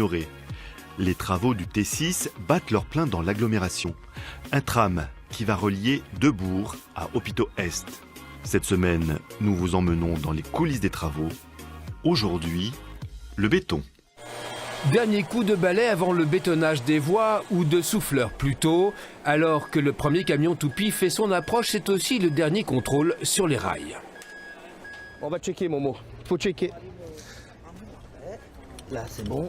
ignoré. Les travaux du T6 battent leur plein dans l'agglomération. Un tram qui va relier Debourg à Hôpitaux-Est. Cette semaine, nous vous emmenons dans les coulisses des travaux. Aujourd'hui, le béton. Dernier coup de balai avant le bétonnage des voies ou de souffleur plutôt. Alors que le premier camion toupie fait son approche, c'est aussi le dernier contrôle sur les rails. On va checker, Momo. Faut checker. Là, c'est bon.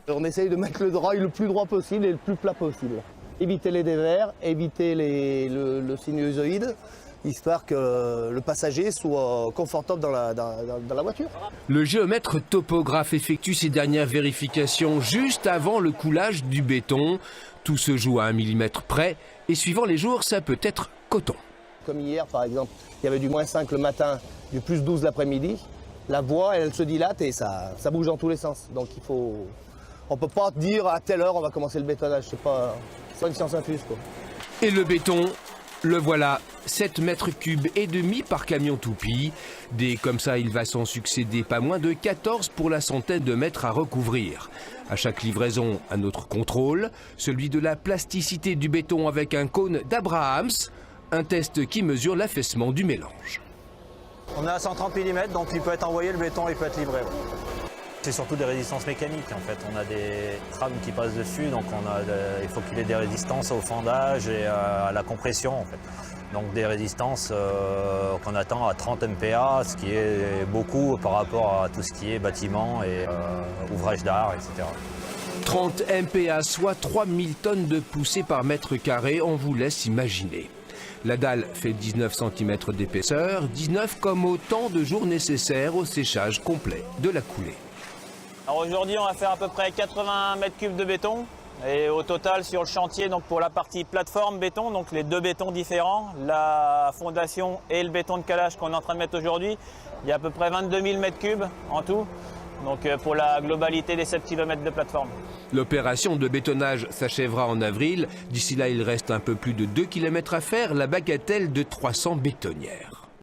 On essaye de mettre le rail le plus droit possible et le plus plat possible. Éviter les dévers, éviter le sinusoïde, histoire que le passager soit confortable dans la voiture. Le géomètre topographe effectue ses dernières vérifications juste avant le coulage du béton. Tout se joue à 1 mm près et suivant les jours, ça peut être coton. Comme hier, par exemple, il y avait du -5 le matin, du +12 l'après-midi. La voie, elle se dilate et ça bouge dans tous les sens. Donc on ne peut pas dire à telle heure on va commencer le bétonnage. C'est pas une science infuse, quoi. Et le béton, le voilà, 7 mètres cubes et demi par camion toupie. Des comme ça, il va s'en succéder pas moins de 14 pour la centaine de mètres à recouvrir. À chaque livraison, un autre contrôle, celui de la plasticité du béton avec un cône d'Abrahams, un test qui mesure l'affaissement du mélange. On est à 130 mm, donc il peut être envoyé, le béton, il peut être livré. Ouais. C'est surtout des résistances mécaniques en fait. On a des trams qui passent dessus, donc il faut qu'il ait des résistances au fendage et à la compression en fait. Donc des résistances qu'on attend à 30 MPa, ce qui est beaucoup par rapport à tout ce qui est bâtiment et ouvrage d'art, etc. 30 MPa, soit 3000 tonnes de poussée par mètre carré, on vous laisse imaginer. La dalle fait 19 cm d'épaisseur, 19 comme autant de jours nécessaires au séchage complet de la coulée. Alors aujourd'hui, on va faire à peu près 80 mètres cubes de béton. Et au total, sur le chantier, donc pour la partie plateforme béton, donc les deux bétons différents, la fondation et le béton de calage qu'on est en train de mettre aujourd'hui, il y a à peu près 22 000 mètres cubes en tout. Donc pour la globalité des 7 km de plateforme. L'opération de bétonnage s'achèvera en avril. D'ici là, il reste un peu plus de 2 km à faire, la bagatelle de 300 bétonnières.